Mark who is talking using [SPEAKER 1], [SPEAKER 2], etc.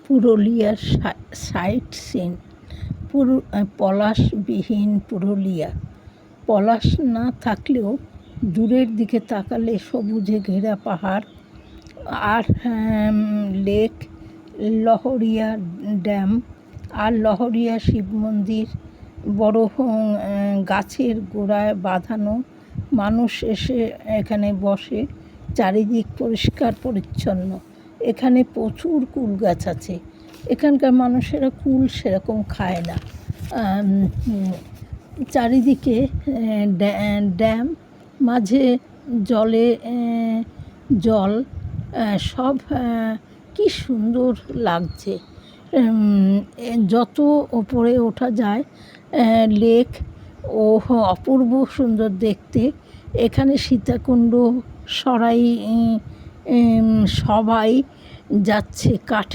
[SPEAKER 1] পুরুলিয়ার site scene. পলাশবিহীন Purulia. পলাশ না থাকলেও দূরের দিকে তাকালে সবুজে ঘেরা পাহাড় আর লেক, লহরিয়া ড্যাম আর লহরিয়া শিব মন্দির, বড় গাছের গোড়ায় বাঁধানো। মানুষ এসে এখানে বসে, চারিদিক পরিষ্কার পরিচ্ছন্ন। এখানে প্রচুর কুল গাছ আছে। এখানকার মানুষেরা কুল সেরকম খায় না। চারিদিকে ড্যাম, মাঝে জল, সব কি সুন্দর লাগছে। যত ওপরে ওঠা যায় লেক অপূর্ব সুন্দর দেখতে। এখানে সীতাকুণ্ড সবাই যাচ্ছে কাঠে